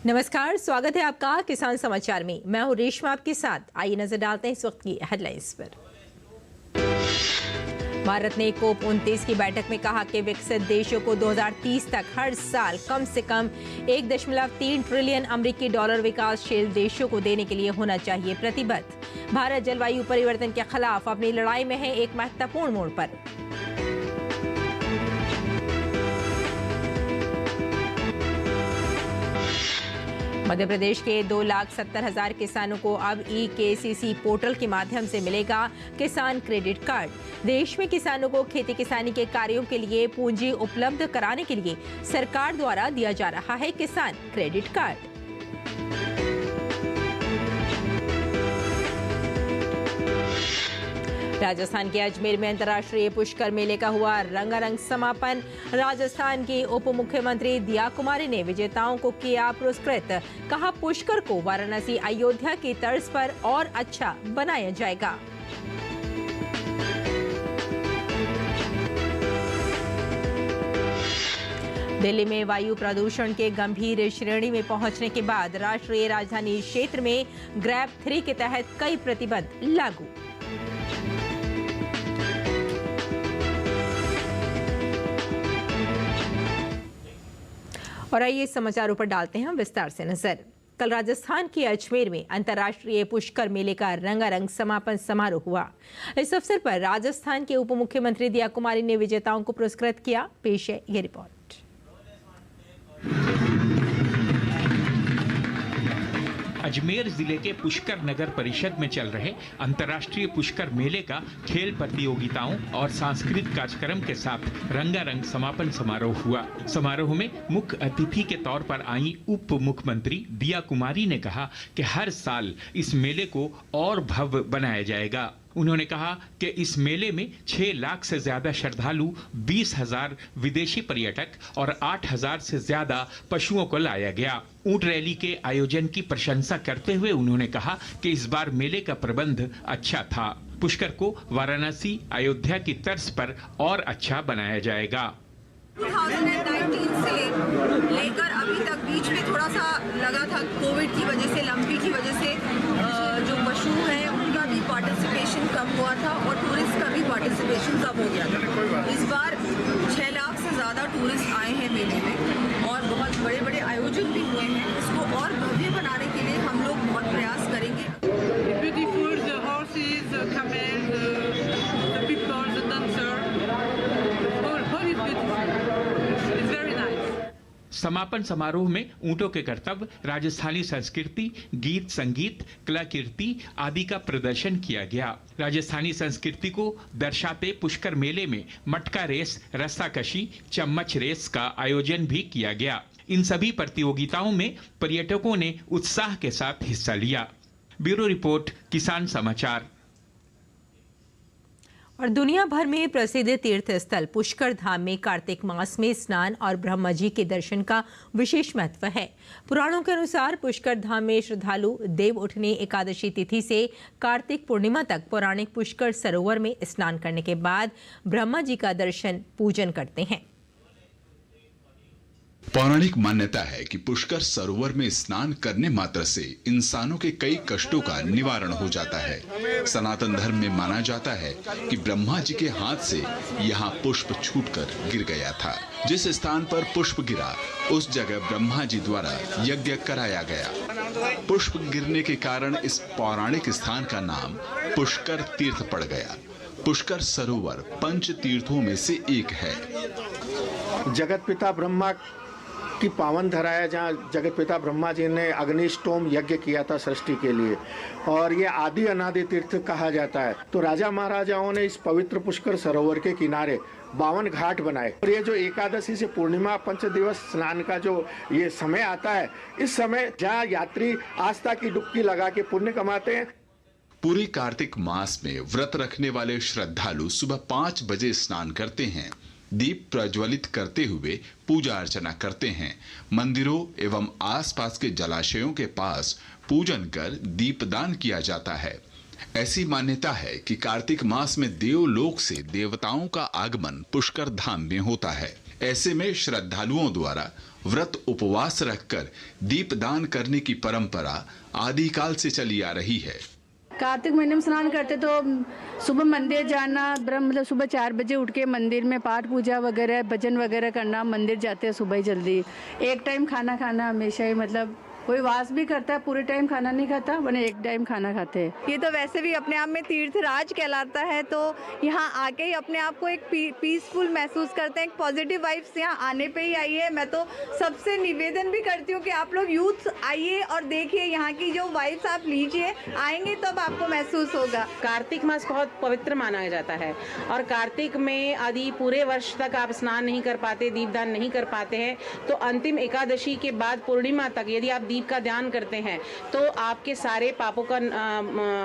नमस्कार, स्वागत है आपका किसान समाचार में। मैं हूं रेशमा आपके साथ। आइए नजर डालते हैं इस वक्त की हेडलाइंस पर। भारत ने कोप 29 की बैठक में कहा कि विकसित देशों को 2030 तक हर साल कम से कम 1.3 ट्रिलियन अमेरिकी डॉलर विकासशील देशों को देने के लिए होना चाहिए प्रतिबद्ध। भारत जलवायु परिवर्तन के खिलाफ अपनी लड़ाई में है एक महत्वपूर्ण मोड़ पर। मध्य प्रदेश के 2,70,000 किसानों को अब ई-KCC पोर्टल के माध्यम से मिलेगा किसान क्रेडिट कार्ड। देश में किसानों को खेती किसानी के कार्यों के लिए पूंजी उपलब्ध कराने के लिए सरकार द्वारा दिया जा रहा है किसान क्रेडिट कार्ड। राजस्थान के अजमेर में अंतर्राष्ट्रीय पुष्कर मेले का हुआ रंगारंग समापन। राजस्थान की उप मुख्यमंत्री दिया कुमारी ने विजेताओं को किया पुरस्कृत। कहा, पुष्कर को वाराणसी अयोध्या की तर्ज पर और अच्छा बनाया जाएगा। दिल्ली में वायु प्रदूषण के गंभीर श्रेणी में पहुंचने के बाद राष्ट्रीय राजधानी क्षेत्र में ग्रैब 3 के तहत कई प्रतिबंध लागू। और आइए समाचारों पर डालते हैं विस्तार से नजर। कल राजस्थान के अजमेर में अंतर्राष्ट्रीय पुष्कर मेले का रंगारंग समापन समारोह हुआ। इस अवसर पर राजस्थान के उप मुख्यमंत्री दिया कुमारी ने विजेताओं को पुरस्कृत किया। पेश है ये रिपोर्ट। अजमेर जिले के पुष्कर नगर परिषद में चल रहे अंतर्राष्ट्रीय पुष्कर मेले का खेल प्रतियोगिताओं और सांस्कृतिक कार्यक्रम के साथ रंगारंग समापन समारोह हुआ। समारोह में मुख्य अतिथि के तौर पर आई उप मुख्यमंत्री दिया कुमारी ने कहा कि हर साल इस मेले को और भव्य बनाया जाएगा। उन्होंने कहा कि इस मेले में 6 लाख से ज्यादा श्रद्धालु, 20,000 विदेशी पर्यटक और 8,000 से ज्यादा पशुओं को लाया गया। ऊंट रैली के आयोजन की प्रशंसा करते हुए उन्होंने कहा कि इस बार मेले का प्रबंध अच्छा था। पुष्कर को वाराणसी अयोध्या की तर्ज पर और अच्छा बनाया जाएगा। 2019 से लेकर अभी तक बीच में थोड़ा सा लगा था कोविड की वजह से, लंपी की वजह से जो पशु है उनका भी पार्टिसिपेशन कम हुआ था और टूरिस्ट का भी पार्टिसिपेशन कम हो गया था। इस बार 6 लाख से ज़्यादा टूरिस्ट आए हैं मेले में और बहुत बड़े बड़े आयोजन भी हुए हैं। इसको और भव्य बनाने के लिए हम लोग बहुत प्रयास करेंगे। समापन समारोह में ऊंटों के करतब, राजस्थानी संस्कृति, गीत संगीत, कलाकृति आदि का प्रदर्शन किया गया। राजस्थानी संस्कृति को दर्शाते पुष्कर मेले में मटका रेस, रस्साकशी, चम्मच रेस का आयोजन भी किया गया। इन सभी प्रतियोगिताओं में पर्यटकों ने उत्साह के साथ हिस्सा लिया। ब्यूरो रिपोर्ट, किसान समाचार। और दुनिया भर में प्रसिद्ध तीर्थ स्थल पुष्कर धाम में कार्तिक मास में स्नान और ब्रह्मा जी के दर्शन का विशेष महत्व है। पुराणों के अनुसार पुष्कर धाम में श्रद्धालु देव उठनी एकादशी तिथि से कार्तिक पूर्णिमा तक पौराणिक पुष्कर सरोवर में स्नान करने के बाद ब्रह्मा जी का दर्शन पूजन करते हैं। पौराणिक मान्यता है कि पुष्कर सरोवर में स्नान करने मात्र से इंसानों के कई कष्टों का निवारण हो जाता है। सनातन धर्म में माना जाता है कि ब्रह्मा जी के हाथ से यहाँ पुष्प छूटकर गिर गया था। जिस स्थान पर पुष्प गिरा उस जगह ब्रह्मा जी द्वारा यज्ञ कराया गया। पुष्प गिरने के कारण इस पौराणिक स्थान का नाम पुष्कर तीर्थ पड़ गया। पुष्कर सरोवर पंच तीर्थों में से एक है। जगत पिता ब्रह्मा की पावन धरा है, जहाँ जगत पिता ब्रह्मा जी ने अग्निष्टोम यज्ञ किया था सृष्टि के लिए, और ये आदि अनादि तीर्थ कहा जाता है। तो राजा महाराजाओं ने इस पवित्र पुष्कर सरोवर के किनारे 52 घाट बनाए। और ये जो एकादशी से पूर्णिमा पंच दिवस स्नान का जो ये समय आता है, इस समय जहाँ यात्री आस्था की डुबकी लगा के पुण्य कमाते हैं। पूरे कार्तिक मास में व्रत रखने वाले श्रद्धालु सुबह 5 बजे स्नान करते हैं, दीप प्रज्वलित करते हुए पूजा अर्चना करते हैं। मंदिरों एवं आसपास के जलाशयों के पास पूजन कर दीपदान किया जाता है। ऐसी मान्यता है कि कार्तिक मास में देवलोक से देवताओं का आगमन पुष्कर धाम में होता है। ऐसे में श्रद्धालुओं द्वारा व्रत उपवास रखकर दीपदान करने की परंपरा आदिकाल से चली आ रही है। कार्तिक महीने में स्नान करते तो सुबह मंदिर जाना, मतलब सुबह 4 बजे उठ के मंदिर में पाठ पूजा वगैरह भजन वगैरह करना, मंदिर जाते हैं सुबह ही जल्दी। एक टाइम खाना खाना हमेशा ही, मतलब कोई वास भी करता है, पूरे टाइम खाना नहीं खाता, वरना एक टाइम खाना खाते हैं। ये तो वैसे भी अपने आप में तीर्थराज कहलाता है, तो यहाँ आके ही अपने आप को एक पीसफुल महसूस करते हैं, एक पॉजिटिव वाइब्स यहाँ आने पे ही आई है। मैं तो सबसे निवेदन भी करती हूँ कि आप लोग यूथ आइए और देखिए यहाँ की जो वाइब्स आप लीजिए, आएंगे तब आपको महसूस होगा। कार्तिक मास बहुत पवित्र माना जाता है और कार्तिक में आदि पूरे वर्ष तक आप स्नान नहीं कर पाते, दीपदान नहीं कर पाते हैं, तो अंतिम एकादशी के बाद पूर्णिमा तक यदि आप दीप का ध्यान करते हैं तो आपके सारे पापों का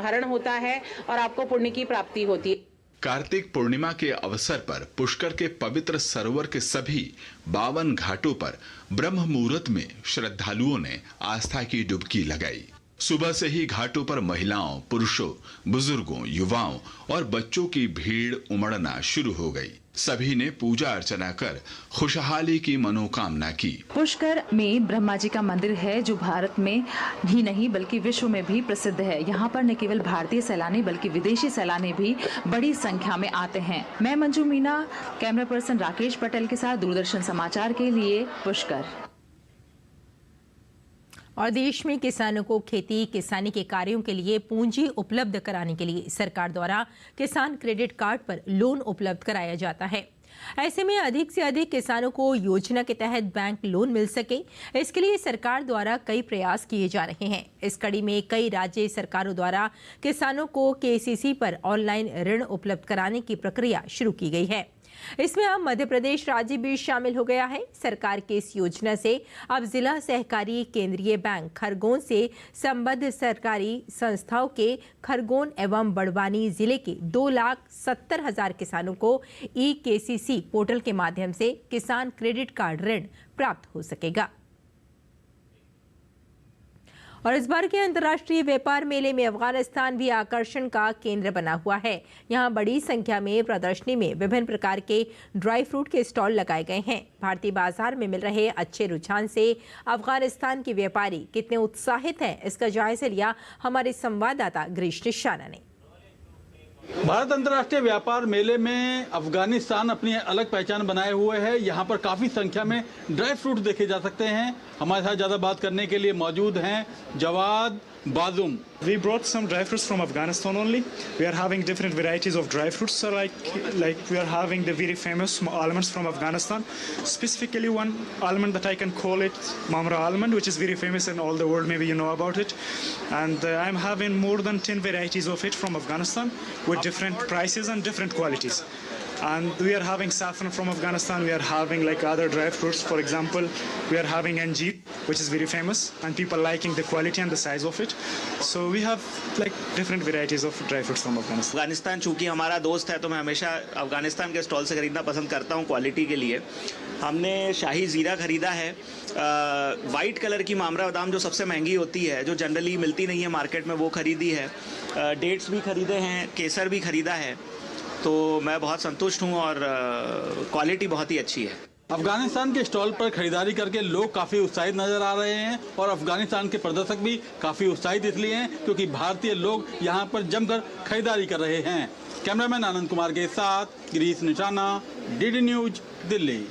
हरण होता है और आपको पुण्य की प्राप्ति होती है। कार्तिक पूर्णिमा के अवसर पर पुष्कर के पवित्र सरोवर के सभी 52 घाटों पर ब्रह्म मुहूर्त में श्रद्धालुओं ने आस्था की डुबकी लगाई। सुबह से ही घाटों पर महिलाओं, पुरुषों, बुजुर्गों, युवाओं और बच्चों की भीड़ उमड़ना शुरू हो गई। सभी ने पूजा अर्चना कर खुशहाली की मनोकामना की। पुष्कर में ब्रह्मा जी का मंदिर है जो भारत में ही नहीं बल्कि विश्व में भी प्रसिद्ध है। यहाँ पर न केवल भारतीय सैलानी बल्कि विदेशी सैलानी भी बड़ी संख्या में आते हैं। मैं मंजू मीना, कैमरा पर्सन राकेश पटेल के साथ दूरदर्शन समाचार के लिए पुष्कर। और देश में किसानों को खेती किसानी के कार्यों के लिए पूंजी उपलब्ध कराने के लिए सरकार द्वारा किसान क्रेडिट कार्ड पर लोन उपलब्ध कराया जाता है। ऐसे में अधिक से अधिक किसानों को योजना के तहत बैंक लोन मिल सके, इसके लिए सरकार द्वारा कई प्रयास किए जा रहे हैं। इस कड़ी में कई राज्य सरकारों द्वारा किसानों को केसीसी पर ऑनलाइन ऋण उपलब्ध कराने की प्रक्रिया शुरू की गई है। इसमें अब मध्य प्रदेश राज्य भी शामिल हो गया है। सरकार की इस योजना से अब जिला सहकारी केंद्रीय बैंक खरगोन से संबद्ध सरकारी संस्थाओं के खरगोन एवं बड़वानी जिले के 2,70,000 किसानों को ई-केसीसी पोर्टल के माध्यम से किसान क्रेडिट कार्ड ऋण प्राप्त हो सकेगा। और इस बार के अंतर्राष्ट्रीय व्यापार मेले में अफगानिस्तान भी आकर्षण का केंद्र बना हुआ है। यहाँ बड़ी संख्या में प्रदर्शनी में विभिन्न प्रकार के ड्राई फ्रूट के स्टॉल लगाए गए हैं। भारतीय बाजार में मिल रहे अच्छे रुझान से अफगानिस्तान के व्यापारी कितने उत्साहित हैं, इसका जायजा लिया हमारे संवाददाता गिरीश निशाना ने। भारत अंतर्राष्ट्रीय व्यापार मेले में अफगानिस्तान अपनी अलग पहचान बनाए हुए है। यहाँ पर काफी संख्या में ड्राई फ्रूट देखे जा सकते हैं। हमारे साथ ज्यादा बात करने के लिए मौजूद हैं Jawad बाजुम। We brought some dry fruits from Afghanistan only. We are having different varieties of dry fruits. So like we are having the very famous almonds from Afghanistan. Specifically one almond that I can call it Mamra almond, which is very famous in all the world. Maybe you know about it. And I'm having more than 10 varieties of it from Afghanistan with different prices and different qualities. And we are having saffron from Afghanistan. We are having like other dry fruits. For example, we are having anjeer, which is very famous, and people liking the quality and the size of it. So we have like different varieties of dry fruits from Afghanistan. Afghanistan चूंकि हमारा दोस्त है तो मैं हमेशा अफगानिस्तान के stall से खरीदना पसंद करता हूं क्वालिटी के लिए। हमने शाही ज़ीरा खरीदा है, वाइट कलर की मामरा बादाम जो सबसे महंगी होती है, जो जनरली मिलती नहीं है मार्केट में, वो खरीदी है। डेट्स भी खरीदे हैं, केसर भी खरीदा है। तो मैं बहुत संतुष्ट हूं और क्वालिटी बहुत ही अच्छी है। अफगानिस्तान के स्टॉल पर खरीदारी करके लोग काफी उत्साहित नजर आ रहे हैं और अफगानिस्तान के प्रदर्शक भी काफी उत्साहित इसलिए हैं क्योंकि भारतीय लोग यहां पर जमकर खरीदारी कर रहे हैं। कैमरामैन आनंद कुमार के साथ गिरीश निशाना, डीडी न्यूज, दिल्ली।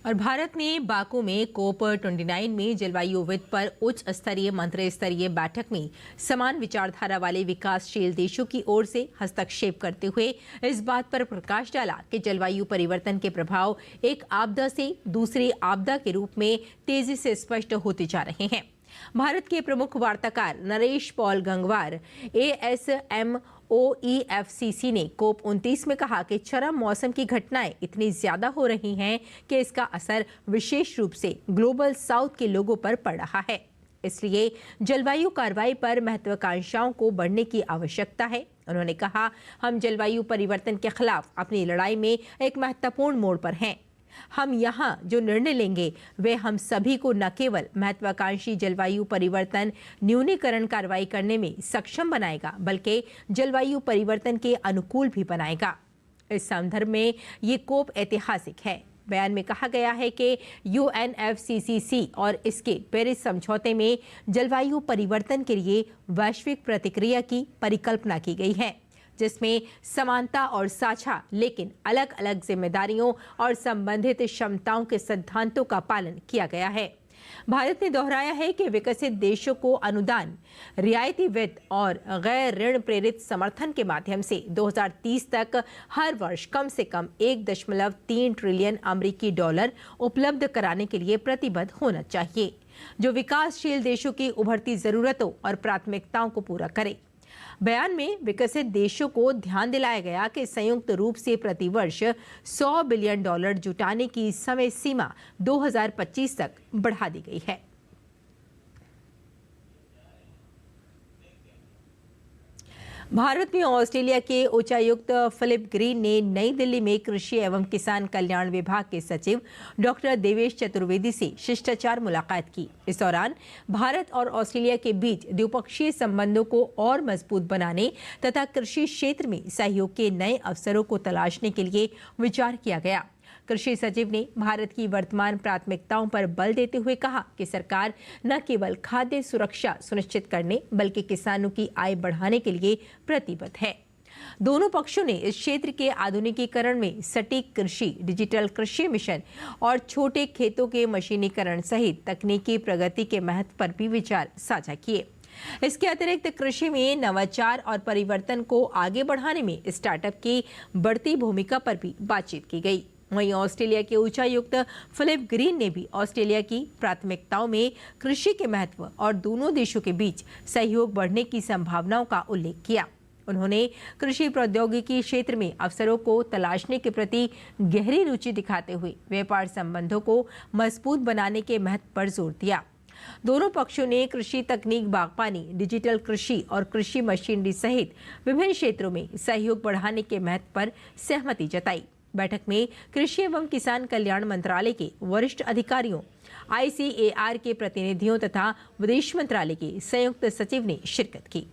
और भारत ने बाकू में कोप 29 में जलवायु वित्त पर उच्च स्तरीय मंत्री स्तरीय बैठक में समान विचारधारा वाले विकासशील देशों की ओर से हस्तक्षेप करते हुए इस बात पर प्रकाश डाला कि जलवायु परिवर्तन के प्रभाव एक आपदा से दूसरी आपदा के रूप में तेजी से स्पष्ट होते जा रहे हैं। भारत के प्रमुख वार्ताकार नरेश पॉल गंगवार ASMOEFCC ने कोप 29 में कहा कि चरम मौसम की घटनाएं इतनी ज्यादा हो रही हैं कि इसका असर विशेष रूप से ग्लोबल साउथ के लोगों पर पड़ रहा है। इसलिए जलवायु कार्रवाई पर महत्वाकांक्षाओं को बढ़ने की आवश्यकता है। उन्होंने कहा, हम जलवायु परिवर्तन के खिलाफ अपनी लड़ाई में एक महत्वपूर्ण मोड़ पर हैं। हम यहाँ जो निर्णय लेंगे वे हम सभी को न केवल महत्वाकांक्षी जलवायु परिवर्तन न्यूनीकरण कार्रवाई करने में सक्षम बनाएगा बल्कि जलवायु परिवर्तन के अनुकूल भी बनाएगा। इस संदर्भ में ये कोप ऐतिहासिक है। बयान में कहा गया है कि UNFCCC और इसके पेरिस समझौते में जलवायु परिवर्तन के लिए वैश्विक प्रतिक्रिया की परिकल्पना की गई है, जिसमें समानता और साझा लेकिन अलग अलग जिम्मेदारियों और संबंधित क्षमताओं के सिद्धांतों का पालन किया गया है। भारत ने दोहराया है कि विकसित देशों को अनुदान, रियायती वित्त और गैर ऋण प्रेरित समर्थन के माध्यम से 2030 तक हर वर्ष कम से कम 1.3 ट्रिलियन अमेरिकी डॉलर उपलब्ध कराने के लिए प्रतिबद्ध होना चाहिए, जो विकासशील देशों की उभरती जरूरतों और प्राथमिकताओं को पूरा करे। बयान में विकसित देशों को ध्यान दिलाया गया कि संयुक्त रूप से प्रतिवर्ष $100 बिलियन जुटाने की समय सीमा 2025 तक बढ़ा दी गई है। भारत में ऑस्ट्रेलिया के उच्चायुक्त फिलिप ग्रीन ने नई दिल्ली में कृषि एवं किसान कल्याण विभाग के सचिव डॉक्टर देवेश चतुर्वेदी से शिष्टाचार मुलाकात की। इस दौरान भारत और ऑस्ट्रेलिया के बीच द्विपक्षीय संबंधों को और मजबूत बनाने तथा कृषि क्षेत्र में सहयोग के नए अवसरों को तलाशने के लिए विचार किया गया। कृषि सचिव ने भारत की वर्तमान प्राथमिकताओं पर बल देते हुए कहा कि सरकार न केवल खाद्य सुरक्षा सुनिश्चित करने बल्कि किसानों की आय बढ़ाने के लिए प्रतिबद्ध है। दोनों पक्षों ने इस क्षेत्र के आधुनिकीकरण में सटीक कृषि, डिजिटल कृषि मिशन और छोटे खेतों के मशीनीकरण सहित तकनीकी प्रगति के महत्व पर भी विचार साझा किए। इसके अतिरिक्त कृषि में नवाचार और परिवर्तन को आगे बढ़ाने में स्टार्टअप की बढ़ती भूमिका पर भी बातचीत की गई। वहीं ऑस्ट्रेलिया के उच्चायुक्त फिलिप ग्रीन ने भी ऑस्ट्रेलिया की प्राथमिकताओं में कृषि के महत्व और दोनों देशों के बीच सहयोग बढ़ने की संभावनाओं का उल्लेख किया। उन्होंने कृषि प्रौद्योगिकी क्षेत्र में अवसरों को तलाशने के प्रति गहरी रुचि दिखाते हुए व्यापार संबंधों को मजबूत बनाने के महत्व पर जोर दिया। दोनों पक्षों ने कृषि तकनीक, बागवानी, डिजिटल कृषि और कृषि मशीनरी सहित विभिन्न क्षेत्रों में सहयोग बढ़ाने के महत्व पर सहमति जताई। बैठक में कृषि एवं किसान कल्याण मंत्रालय के वरिष्ठ अधिकारियों, ICAR के प्रतिनिधियों तथा विदेश मंत्रालय के संयुक्त सचिव ने शिरकत की।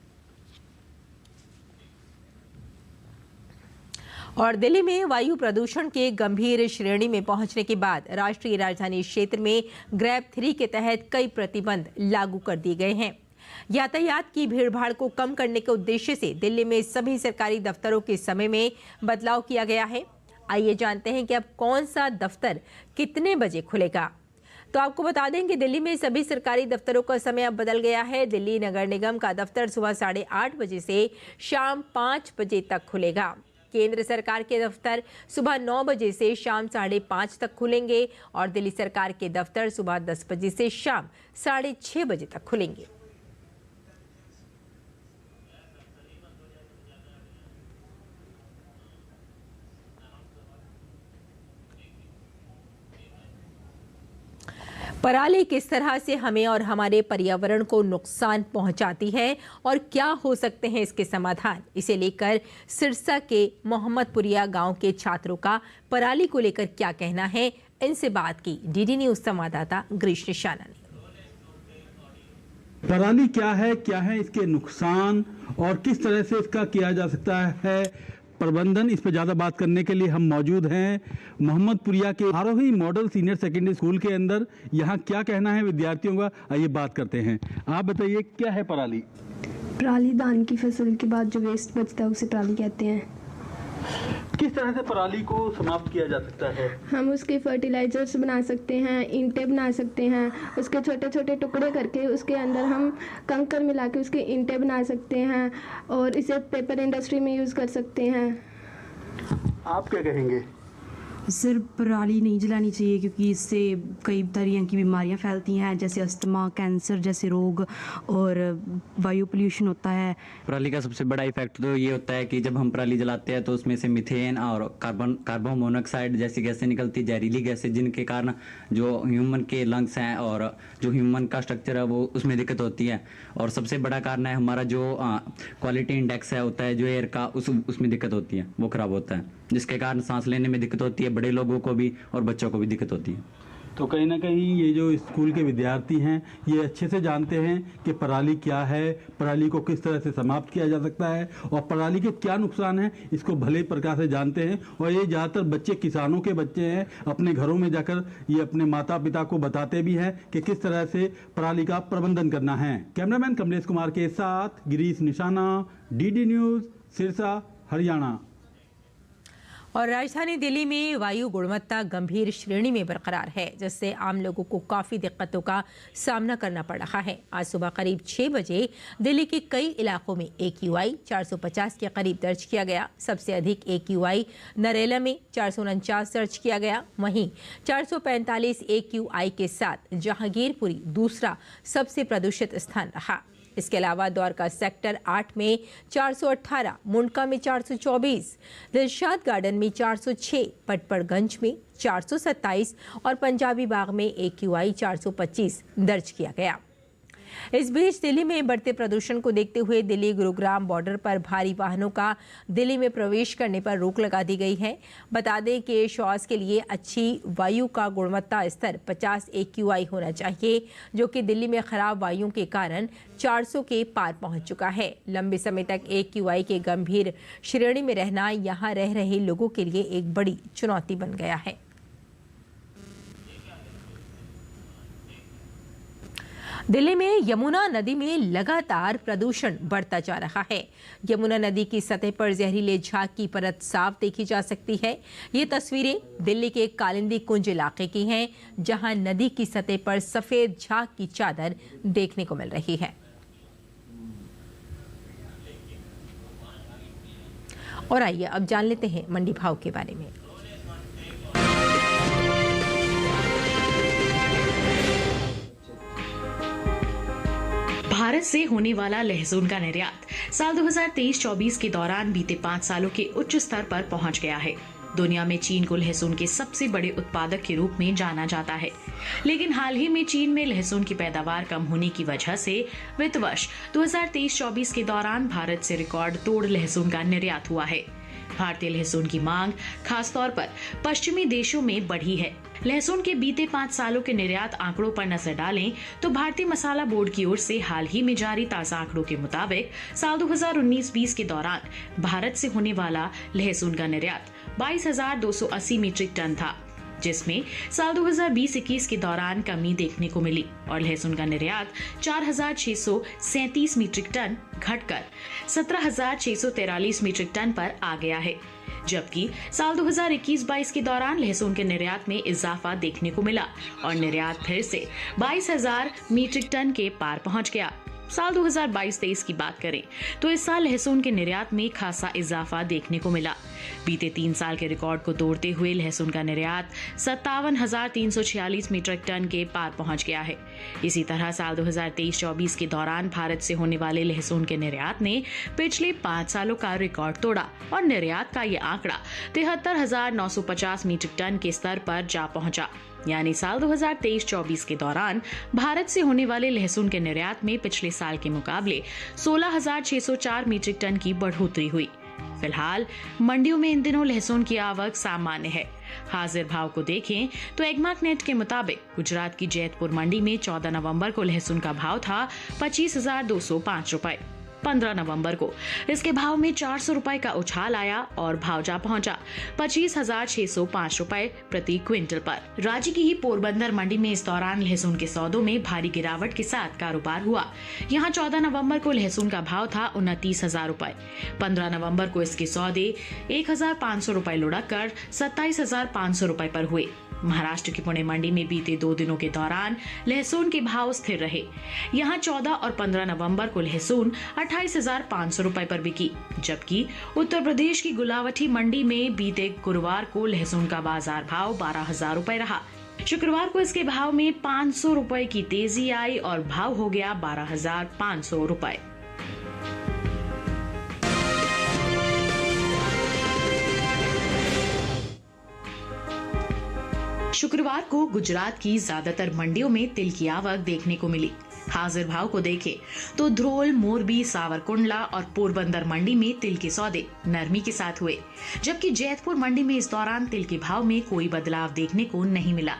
और दिल्ली में वायु प्रदूषण के गंभीर श्रेणी में पहुंचने के बाद राष्ट्रीय राजधानी क्षेत्र में ग्रैब 3 के तहत कई प्रतिबंध लागू कर दिए गए हैं। यातायात की भीड़भाड़ को कम करने के उद्देश्य से दिल्ली में सभी सरकारी दफ्तरों के समय में बदलाव किया गया है। आइए जानते हैं कि अब कौन सा दफ्तर कितने बजे खुलेगा। तो आपको बता दें कि दिल्ली में सभी सरकारी दफ्तरों का समय अब बदल गया है। दिल्ली नगर निगम का दफ्तर सुबह 8:30 बजे से शाम 5 बजे तक खुलेगा। केंद्र सरकार के दफ्तर सुबह 9 बजे से शाम 5:30 तक खुलेंगे और दिल्ली सरकार के दफ्तर सुबह 10 बजे से शाम 6:30 बजे तक खुलेंगे। पराली किस तरह से हमें और हमारे पर्यावरण को नुकसान पहुंचाती है और क्या हो सकते हैं इसके समाधान, इसे लेकर सिरसा के मोहम्मदपुरिया गांव के छात्रों का पराली को लेकर क्या कहना है, इनसे बात की डीडी न्यूज संवाददाता ग्रीश निशाना ने। पराली क्या है इसके नुकसान और किस तरह से इसका किया जा सकता है प्रबंधन, इस पर ज़्यादा बात करने के लिए हम मौजूद हैं मोहम्मदपुरिया के आरोही मॉडल सीनियर सेकेंडरी स्कूल के अंदर। यहाँ क्या कहना है विद्यार्थियों का, आइए बात करते हैं। आप बताइए क्या है पराली? पराली धान की फसल के बाद जो वेस्ट बचता है उसे पराली कहते हैं। किस तरह से पराली को समाप्त किया जा सकता है? हम उसके फर्टिलाइजर्स बना सकते हैं, ईंटें बना सकते हैं, उसके छोटे छोटे टुकड़े करके उसके अंदर हम कंकर मिला के उसके ईंटें बना सकते हैं और इसे पेपर इंडस्ट्री में यूज़ कर सकते हैं। आप क्या कहेंगे? सिर्फ पराली नहीं जलानी चाहिए क्योंकि इससे कई तरह की बीमारियां फैलती हैं, जैसे अस्थमा, कैंसर जैसे रोग और वायु पोल्यूशन होता है। पराली का सबसे बड़ा इफेक्ट तो ये होता है कि जब हम पराली जलाते हैं तो उसमें से मीथेन और कार्बन मोनोऑक्साइड जैसी गैसें निकलती, जहरीली गैसें, जिनके कारण जो ह्यूमन के लंग्स हैं और जो ह्यूमन का स्ट्रक्चर है वो उसमें दिक्कत होती है। और सबसे बड़ा कारण है हमारा जो क्वालिटी इंडेक्स है होता है जो एयर का, उसमें दिक्कत होती है, वो खराब होता है। जिसके कारण सांस लेने में दिक्कत होती है, बड़े लोगों को भी और बच्चों को भी दिक्कत होती है। तो कहीं ना कहीं ये जो स्कूल के विद्यार्थी हैं ये अच्छे से जानते हैं कि पराली क्या है, पराली को किस तरह से समाप्त किया जा सकता है और पराली के क्या नुकसान हैं, इसको भले प्रकार से जानते हैं। और ये ज़्यादातर बच्चे किसानों के बच्चे हैं, अपने घरों में जाकर ये अपने माता पिता को बताते भी हैं कि किस तरह से पराली का प्रबंधन करना है। कैमरामैन कमलेश कुमार के साथ गिरीश निशाना, DD न्यूज़, सिरसा, हरियाणा। और राजधानी दिल्ली में वायु गुणवत्ता गंभीर श्रेणी में बरकरार है, जिससे आम लोगों को काफ़ी दिक्कतों का सामना करना पड़ रहा है। आज सुबह करीब 6 बजे दिल्ली के कई इलाकों में AQI 450 के करीब दर्ज किया गया। सबसे अधिक AQI नरेला में 449 दर्ज किया गया। वहीं 445 AQI के साथ जहांगीरपुरी दूसरा सबसे प्रदूषित स्थान रहा। इसके अलावा द्वारका सेक्टर 8 में 418, मुंडका में 424, दिलशाद गार्डन में 406, पटपड़गंज में 427 और पंजाबी बाग में AQI 425 दर्ज किया गया। इस बीच दिल्ली में बढ़ते प्रदूषण को देखते हुए दिल्ली गुरुग्राम बॉर्डर पर भारी वाहनों का दिल्ली में प्रवेश करने पर रोक लगा दी गई है। बता दें कि श्वास के लिए अच्छी वायु का गुणवत्ता स्तर 50 AQI होना चाहिए, जो कि दिल्ली में खराब वायु के कारण 400 के पार पहुंच चुका है। लंबे समय तक AQI के गंभीर श्रेणी में रहना यहां रह रहे लोगों के लिए एक बड़ी चुनौती बन गया है। दिल्ली में यमुना नदी में लगातार प्रदूषण बढ़ता जा रहा है। यमुना नदी की सतह पर जहरीले झाग की परत साफ देखी जा सकती है। ये तस्वीरें दिल्ली के कालिंदी कुंज इलाके की हैं, जहां नदी की सतह पर सफेद झाग की चादर देखने को मिल रही है। और आइए अब जान लेते हैं मंडी भाव के बारे में। भारत से होने वाला लहसुन का निर्यात साल 2023-24 के दौरान बीते 5 सालों के उच्च स्तर पर पहुंच गया है। दुनिया में चीन को लहसुन के सबसे बड़े उत्पादक के रूप में जाना जाता है, लेकिन हाल ही में चीन में लहसुन की पैदावार कम होने की वजह से वित्त वर्ष 2023-24 के दौरान भारत से रिकॉर्ड तोड़ लहसुन का निर्यात हुआ है। भारतीय लहसुन की मांग खासतौर पर पश्चिमी देशों में बढ़ी है। लहसुन के बीते 5 सालों के निर्यात आंकड़ों पर नजर डालें तो भारतीय मसाला बोर्ड की ओर से हाल ही में जारी ताजा आंकड़ों के मुताबिक साल 2019-20 के दौरान भारत से होने वाला लहसुन का निर्यात 22,280 मीट्रिक टन था, जिसमें साल 2020-21 के दौरान कमी देखने को मिली और लहसुन का निर्यात 4,637 मीट्रिक टन घटकर 17,643 मीट्रिक टन पर आ गया है। जबकि साल 2021-22 के दौरान लहसुन के निर्यात में इजाफा देखने को मिला और निर्यात फिर से 22,000 मीट्रिक टन के पार पहुंच गया। साल 2022-23 की बात करें तो इस साल लहसुन के निर्यात में खासा इजाफा देखने को मिला। बीते 3 साल के रिकॉर्ड को तोड़ते हुए लहसुन का निर्यात 57,346 मीट्रिक टन के पार पहुंच गया है। इसी तरह साल 2023-24 के दौरान भारत से होने वाले लहसुन के निर्यात ने पिछले 5 सालों का रिकॉर्ड तोड़ा और निर्यात का ये आंकड़ा 73,950 मीट्रिक टन के स्तर पर जा पहुंचा। यानी साल 2023-24 के दौरान भारत से होने वाले लहसुन के निर्यात में पिछले साल के मुकाबले 16,604 मीट्रिक टन की बढ़ोतरी हुई। फिलहाल मंडियों में इन दिनों लहसुन की आवक सामान्य है। हाजिर भाव को देखें तो एग्मार्कनेट के मुताबिक गुजरात की जैतपुर मंडी में 14 नवंबर को लहसुन का भाव था 25,205 रुपए। 15 नवंबर को इसके भाव में 400 रुपए का उछाल आया और भाव जा पहुंचा 25,605 रुपए प्रति क्विंटल पर। राज्य की ही पोरबंदर मंडी में इस दौरान लहसुन के सौदों में भारी गिरावट के साथ कारोबार हुआ। यहां 14 नवंबर को लहसुन का भाव था 29,000 रुपए। 15 नवंबर को इसके सौदे 1,500 रुपए लुढ़क कर 27,500 रुपए पर हुए। महाराष्ट्र की पुणे मंडी में बीते 2 दिनों के दौरान लहसुन के भाव स्थिर रहे। यहां 14 और 15 नवंबर को लहसुन 28,500 रुपए पर बिकी, जबकि उत्तर प्रदेश की गुलावटी मंडी में बीते गुरुवार को लहसुन का बाजार भाव 12,000 रुपए रहा। शुक्रवार को इसके भाव में 500 रुपए की तेजी आई और भाव हो गया 12,500 रुपए। शुक्रवार को गुजरात की ज्यादातर मंडियों में तिल की आवक देखने को मिली। हाजिर भाव को देखें तो ध्रोल, मोरबी, सावरकुंडला और पोरबंदर मंडी में तिल के सौदे नरमी के साथ हुए, जबकि जैतपुर मंडी में इस दौरान तिल के भाव में कोई बदलाव देखने को नहीं मिला।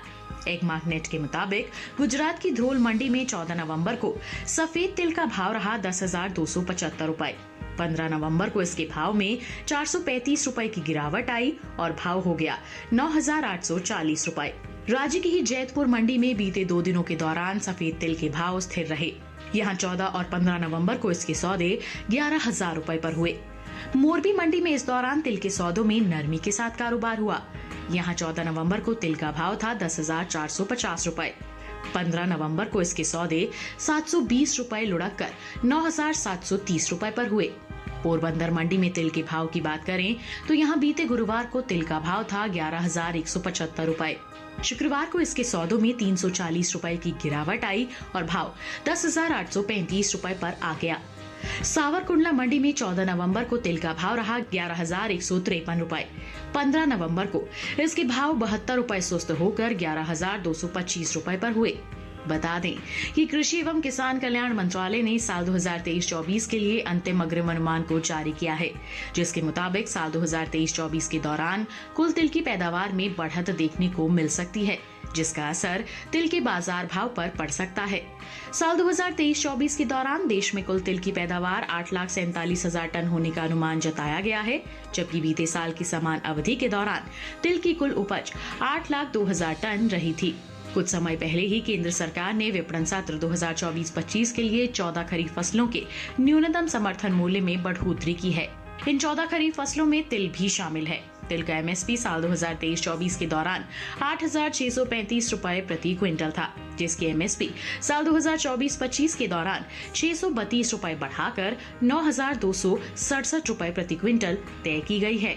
एगमार्कनेट के मुताबिक गुजरात की ध्रोल मंडी में 14 नवंबर को सफेद तिल का भाव रहा 10,275 रुपए। 15 नवंबर को इसके भाव में 435 रुपए की गिरावट आई और भाव हो गया 9,840 रुपए। राज्य की ही जैतपुर मंडी में बीते 2 दिनों के दौरान सफेद तिल के भाव स्थिर रहे। यहाँ 14 और 15 नवंबर को इसके सौदे 11,000 रुपए पर हुए। मोरबी मंडी में इस दौरान तिल के सौदों में नरमी के साथ कारोबार हुआ। यहाँ 14 नवंबर को तिल का भाव था 10,450 रुपए। 15 नवंबर को इसके सौदे 720 रुपए लुढ़क कर 9,730 रुपए पर हुए। पोरबंदर मंडी में तिल के भाव की बात करें तो यहाँ बीते गुरुवार को तिल का भाव था 11,175 रुपए। शुक्रवार को इसके सौदों में 340 रुपए की गिरावट आई और भाव 10,835 रुपए पर आ गया। सावरकुंडला मंडी में 14 नवंबर को तिल का भाव रहा 11,153 रुपए। 15 नवंबर को इसके भाव 72 रुपए सुस्त होकर 11,225 रुपए पर हुए। बता दें कि कृषि एवं किसान कल्याण मंत्रालय ने साल 2023-24 के लिए अंतिम अग्रिम अनुमान को जारी किया है, जिसके मुताबिक साल 2023-24 के दौरान कुल तिल की पैदावार में बढ़त देखने को मिल सकती है, जिसका असर तिल के बाजार भाव पर पड़ सकता है। साल 2023-24 के दौरान देश में कुल तिल की पैदावार 8,47,000 टन होने का अनुमान जताया गया है, जबकि बीते साल की समान अवधि के दौरान तिल की कुल उपज 8,02,000 टन रही थी। कुछ समय पहले ही केंद्र सरकार ने विपणन सत्र 2024-25 के लिए 14 खरीफ फसलों के न्यूनतम समर्थन मूल्य में बढ़ोतरी की है। इन 14 खरीफ फसलों में तिल भी शामिल है। तिल का एमएसपी साल 2023-24 के दौरान 8,635 रुपए प्रति क्विंटल था, जिसकी एमएसपी साल 2024-25 के दौरान 632 रुपए बढ़ाकर 9,267 रुपए प्रति क्विंटल तय की गई है।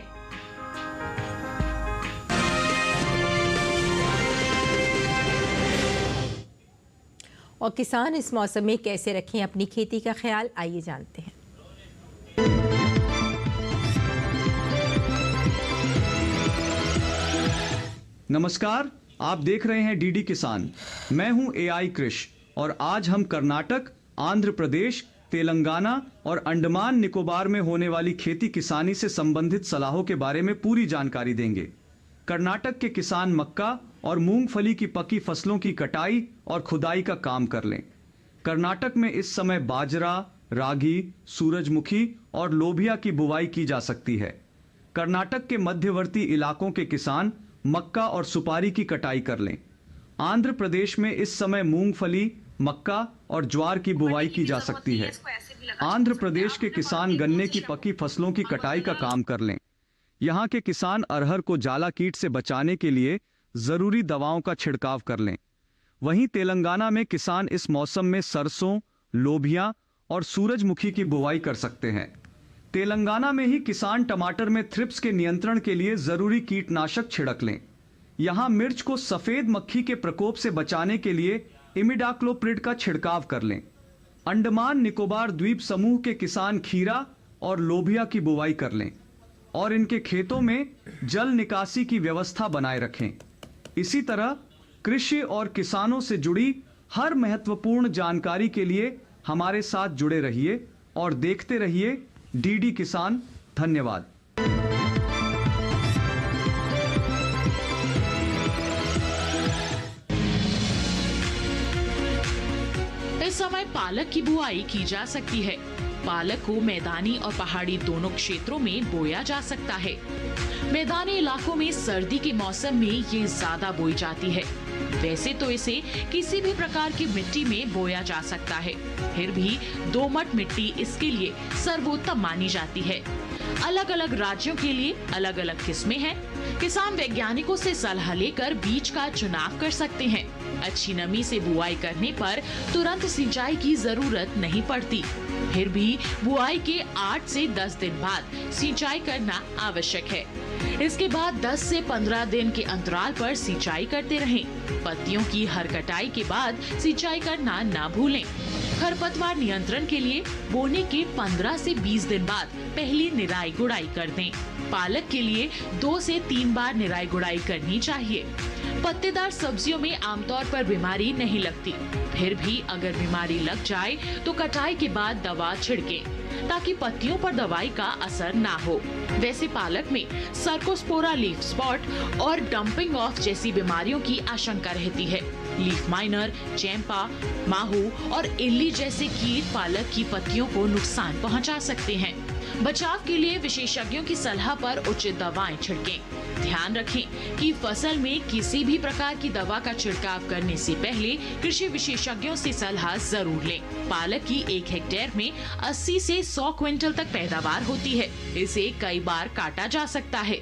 और किसान इस मौसम में कैसे रखें अपनी खेती का ख्याल, आइए जानते हैं। नमस्कार, आप देख रहे हैं डीडी किसान। मैं हूं एआई कृष और आज हम कर्नाटक, आंध्र प्रदेश, तेलंगाना और अंडमान निकोबार में होने वाली खेती किसानी से संबंधित सलाहों के बारे में पूरी जानकारी देंगे। कर्नाटक के किसान मक्का और मूंगफली की पकी फसलों की कटाई और खुदाई का काम कर लें। कर्नाटक में इस समय बाजरा, रागी, सूरजमुखी और लोबिया की बुवाई की जा सकती है। कर्नाटक के मध्यवर्ती इलाकों के किसान मक्का और सुपारी की कटाई कर लें। आंध्र प्रदेश में इस समय मूंगफली, मक्का और ज्वार की बुवाई की जा सकती है। आंध्र प्रदेश के किसान गन्ने की पकी फसलों की कटाई का काम कर लें। यहाँ के किसान अरहर को जाला कीट से बचाने के लिए जरूरी दवाओं का छिड़काव कर लें। वहीं तेलंगाना में किसान इस मौसम में सरसों, लोबिया और सूरजमुखी की बुवाई कर सकते हैं। तेलंगाना में ही किसान टमाटर में थ्रिप्स के नियंत्रण के लिए जरूरी कीटनाशक छिड़क लें। यहाँ मिर्च को सफेद मक्खी के प्रकोप से बचाने के लिए इमिडाक्लोप्रिड का छिड़काव कर लें। अंडमान निकोबार द्वीप समूह के किसान खीरा और लोबिया की बुवाई कर लें और इनके खेतों में जल निकासी की व्यवस्था बनाए रखें। इसी तरह कृषि और किसानों से जुड़ी हर महत्वपूर्ण जानकारी के लिए हमारे साथ जुड़े रहिए और देखते रहिए डीडी किसान। धन्यवाद। इस समय पालक की बुआई की जा सकती है। पालक को मैदानी और पहाड़ी दोनों क्षेत्रों में बोया जा सकता है। मैदानी इलाकों में सर्दी के मौसम में ये ज्यादा बोई जाती है। वैसे तो इसे किसी भी प्रकार की मिट्टी में बोया जा सकता है, फिर भी दोमट मिट्टी इसके लिए सर्वोत्तम मानी जाती है। अलग अलग राज्यों के लिए अलग अलग किस्में हैं। किसान वैज्ञानिकों से सलाह लेकर बीज का चुनाव कर सकते हैं। अच्छी नमी से बुआई करने पर तुरंत सिंचाई की जरूरत नहीं पड़ती, फिर भी बुआई के 8 से 10 दिन बाद सिंचाई करना आवश्यक है। इसके बाद 10 से 15 दिन के अंतराल पर सिंचाई करते रहें। पत्तियों की हर कटाई के बाद सिंचाई करना ना भूलें। खरपतवार नियंत्रण के लिए बोने के 15 से 20 दिन बाद पहली निराई गुड़ाई कर दें। पालक के लिए 2 से 3 बार निराई गुड़ाई करनी चाहिए। पत्तेदार सब्जियों में आमतौर पर बीमारी नहीं लगती, फिर भी अगर बीमारी लग जाए तो कटाई के बाद दवा छिड़कें ताकि पत्तियों पर दवाई का असर ना हो। वैसे पालक में सर्कोस्पोरा लीफ स्पॉट और डंपिंग ऑफ जैसी बीमारियों की आशंका रहती है। लीफ माइनर, चैंपा, माहू और इल्ली जैसे कीट पालक की पत्तियों को नुकसान पहुंचा सकते हैं। बचाव के लिए विशेषज्ञों की सलाह पर उचित दवाएं छिड़कें। ध्यान रखें कि फसल में किसी भी प्रकार की दवा का छिड़काव करने से पहले कृषि विशेषज्ञों से सलाह जरूर लें। पालक की 1 हेक्टेयर में 80 से 100 क्विंटल तक पैदावार होती है। इसे कई बार काटा जा सकता है।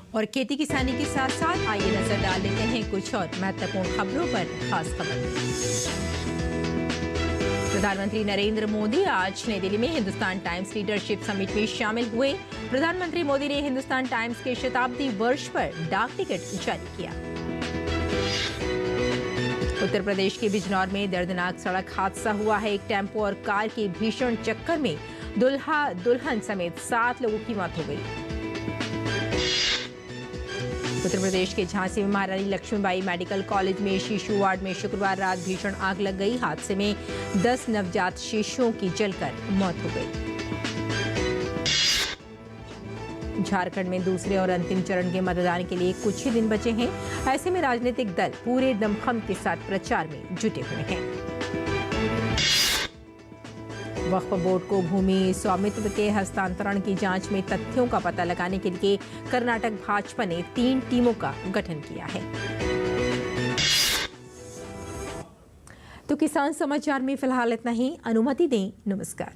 और खेती किसानी के साथ साथ आइए नजर डाल लेते हैं कुछ और महत्वपूर्ण खबरों पर। खास खबर, प्रधानमंत्री नरेंद्र मोदी आज नई दिल्ली में हिंदुस्तान टाइम्स लीडरशिप समिट में शामिल हुए। प्रधानमंत्री मोदी ने हिंदुस्तान टाइम्स के शताब्दी वर्ष पर डाक टिकट जारी किया। उत्तर प्रदेश के बिजनौर में दर्दनाक सड़क हादसा हुआ है। एक टेम्पो और कार की भीषण टक्कर में दुल्हा दुल्हन समेत 7 लोगों की मौत हो गई। उत्तर प्रदेश के झांसी में महारानी लक्ष्मीबाई मेडिकल कॉलेज में शिशु वार्ड में शुक्रवार रात भीषण आग लग गई। हादसे में 10 नवजात शिशुओं की जलकर मौत हो गई। झारखंड में दूसरे और अंतिम चरण के मतदान के लिए कुछ ही दिन बचे हैं। ऐसे में राजनीतिक दल पूरे दमखम के साथ प्रचार में जुटे हुए हैं। वक्फ बोर्ड को भूमि स्वामित्व के हस्तांतरण की जांच में तथ्यों का पता लगाने के लिए कर्नाटक भाजपा ने 3 टीमों का गठन किया है। तो किसान समाचार में फिलहाल इतना ही। अनुमति दें। नमस्कार।